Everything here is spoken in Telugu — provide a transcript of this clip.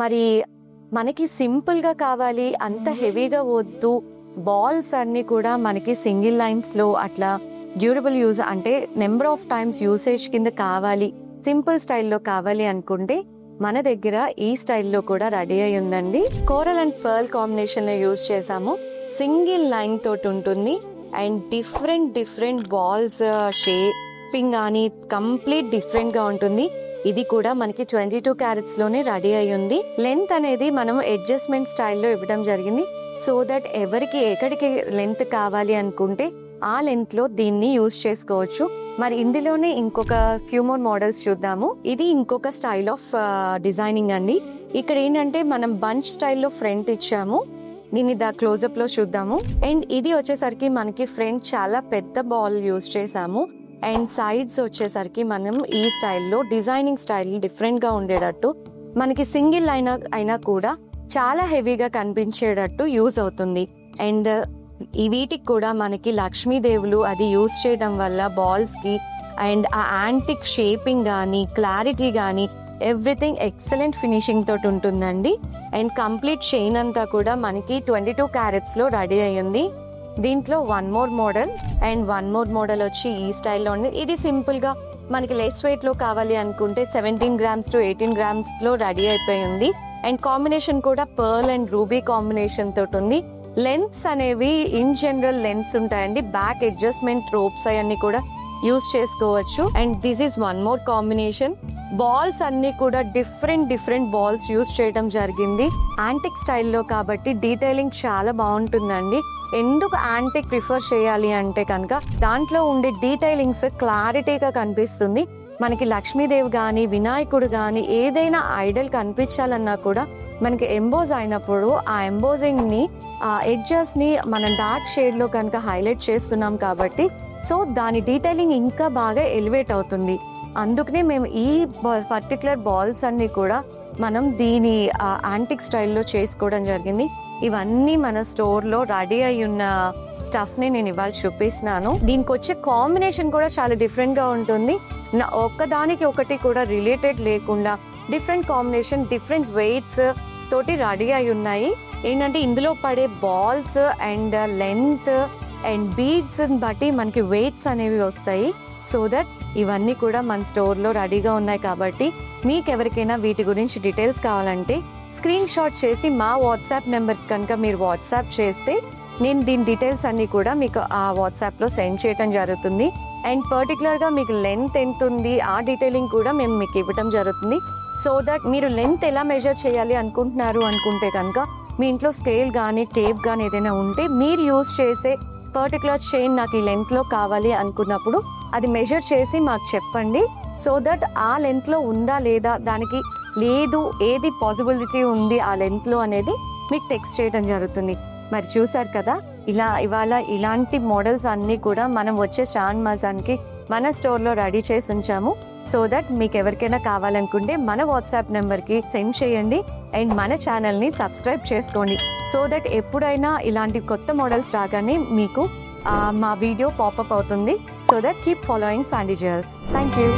మరి మనకి సింపుల్గా కావాలి, అంత హెవీగా వద్దు, బాల్స్ అన్నీ కూడా మనకి సింగిల్ లైన్స్లో అట్లా డ్యూరబుల్ యూజ్ అంటే నెంబర్ ఆఫ్ టైమ్స్ యూసేజ్ కింద కావాలి, సింపుల్ స్టైల్లో కావాలి అనుకుంటే మన దగ్గర ఈ స్టైల్లో కూడా రెడీ అయి ఉందండి. కోరల్ అండ్ పర్ల్ కాంబినేషన్లో యూజ్ చేసాము. సింగిల్ లైన్ తోటి ఉంటుంది అండ్ డిఫరెంట్ బాల్స్ షేపింగ్ కానీ కంప్లీట్ డిఫరెంట్గా ఉంటుంది. ఇది కూడా మనకి 22 క్యారెట్స్ లోనే రెడీ అయి ఉంది. లెంత్ అనేది మనం అడ్జస్ట్మెంట్ స్టైల్లో ఇవ్వడం జరిగింది. సో దట్ ఎవరికి ఎక్కడికి లెంత్ కావాలి అనుకుంటే ఆ లెంత్ లో దీన్ని యూజ్ చేసుకోవచ్చు. మరి ఇందులోనే ఇంకొక ఫ్యూ మోర్ మోడల్స్ చూద్దాము. ఇది ఇంకొక స్టైల్ ఆఫ్ డిజైనింగ్ అండి. ఇక్కడ ఏంటంటే మనం బంచ్ స్టైల్లో ఫ్రంట్ ఇచ్చాము. దీన్ని క్లోజప్ లో చూద్దాము. అండ్ ఇది వచ్చేసరికి మనకి ఫ్రంట్ చాలా పెద్ద బాల్ యూజ్ చేసాము అండ్ సైడ్స్ వచ్చేసరికి మనం ఈ స్టైల్లో డిజైనింగ్ స్టైల్ డిఫరెంట్ గా ఉండేటట్టు మనకి సింగిల్ అయినా కూడా చాలా హెవీగా కనిపించేటట్టు యూజ్ అవుతుంది. అండ్ ఈ వీటికి కూడా మనకి లక్ష్మీదేవులు అది యూజ్ చేయడం వల్ల బాల్స్ కి అండ్ ఆ యాంటిక్ షేపింగ్ కానీ క్లారిటీ కానీ ఎవ్రీథింగ్ ఎక్సలెంట్ ఫినిషింగ్ తోటి ఉంటుందండి. అండ్ కంప్లీట్ చైన్ అంతా కూడా మనకి 22 క్యారెట్స్ లో రెడీ అయ్యింది. దీంట్లో వన్ మోర్ మోడల్ వచ్చి ఈ స్టైల్లో ఉంది. ఇది సింపుల్ గా మనకి లెస్ వెయిట్ లో కావాలి అనుకుంటే 17 grams to 18 grams లో రెడీ అయిపోయింది. అండ్ కాంబినేషన్ కూడా పర్ల్ అండ్ రూబీ కాంబినేషన్ తోటి ఉంది. లెంత్స్ అనేవి ఇన్ జనరల్ లెంత్స్ ఉంటాయండి. బ్యాక్ అడ్జస్ట్మెంట్ రోప్స్ అవన్నీ కూడా యూజ్ చేసుకోవచ్చు. And this is one more combination. Balls అన్ని కూడా డిఫరెంట్ బాల్స్ యూజ్ చేయడం జరిగింది. యాంటిక్ స్టైల్లో కాబట్టి డీటెయిలింగ్ చాలా బాగుంటుందండి. ఎందుకు యాంటిక్ ప్రిఫర్ చేయాలి అంటే కనుక దాంట్లో ఉండే డీటెయిలింగ్స్ క్లారిటీగా కనిపిస్తుంది. మనకి లక్ష్మీదేవి కానీ వినాయకుడు కానీ ఏదైనా ఐడల్ కనిపించాలన్నా కూడా మనకి ఎంబోజ్ అయినప్పుడు ఆ ఎంబోజింగ్ ని ఎడ్జెస్ ని మనం డార్క్ షేడ్ లో కనుక హైలైట్ చేస్తున్నాం కాబట్టి సో దాని డీటెయిలింగ్ ఇంకా బాగా ఎలివేట్ అవుతుంది. అందుకనే మేము ఈ పర్టికులర్ బాల్స్ అన్ని కూడా మనం దీని యాంటిక్ స్టైల్లో చేసుకోవడం జరిగింది. ఇవన్నీ మన స్టోర్లో రెడీ అయి ఉన్న స్టఫ్ని నేను ఇవాళ చూపిస్తున్నాను. దీనికి వచ్చే కాంబినేషన్ కూడా చాలా డిఫరెంట్గా ఉంటుంది. ఒక్కదానికి ఒకటి కూడా రిలేటెడ్ లేకుండా డిఫరెంట్ కాంబినేషన్ డిఫరెంట్ వెయిట్స్ తోటి రెడీ అయి ఉన్నాయి. ఏంటంటే ఇందులో పడే balls and length and beads బట్టి మనకి వెయిట్స్ అనేవి వస్తాయి. సో దట్ ఇవన్నీ కూడా మన స్టోర్లో రెడీగా ఉన్నాయి. కాబట్టి మీకు ఎవరికైనా వీటి గురించి డీటెయిల్స్ కావాలంటే స్క్రీన్ షాట్ చేసి మా వాట్సాప్ నెంబర్ కనుక మీరు వాట్సాప్ చేస్తే నేను దీని డీటెయిల్స్ అన్నీ కూడా మీకు ఆ వాట్సాప్లో సెండ్ చేయడం జరుగుతుంది. అండ్ పర్టికులర్గా మీకు లెంత్ ఎంత ఉంది ఆ డీటెయిలింగ్ కూడా మేము మీకు ఇవ్వడం జరుగుతుంది. సో దట్ మీరు లెంత్ ఎలా మెజర్ చేయాలి అనుకుంటే కనుక మీ ఇంట్లో స్కేల్ కానీ టేప్ కానీ ఏదైనా ఉంటే మీరు యూజ్ చేసే పర్టికులర్ చైన్ నాకు ఈ లెంత్లో కావాలి అనుకున్నప్పుడు అది మెజర్ చేసి మాకు చెప్పండి. సో దట్ ఆ లెంత్లో ఉందా లేదా, దానికి లేదు ఏది పాసిబిలిటీ ఉంది ఆ లెంత్లో అనేది మీకు టెక్స్ట్ చేయడం జరుగుతుంది. మరి చూసారు కదా, ఇవాళ ఇలాంటి మోడల్స్ అన్నీ కూడా మనం వచ్చే శ్రావణ మాసానికి మన స్టోర్లో రెడీ చేసి ఉంచాము. సో దట్ మీకు ఎవరికైనా కావాలనుకుంటే మన వాట్సాప్ నెంబర్కి సెండ్ చేయండి అండ్ మన ఛానల్ని సబ్స్క్రైబ్ చేసుకోండి. సో దట్ ఎప్పుడైనా ఇలాంటి కొత్త మోడల్స్ రాగానే మీకు మా వీడియో పాపప్ అవుతుంది. So that keep following Sandy jewels. Thank you.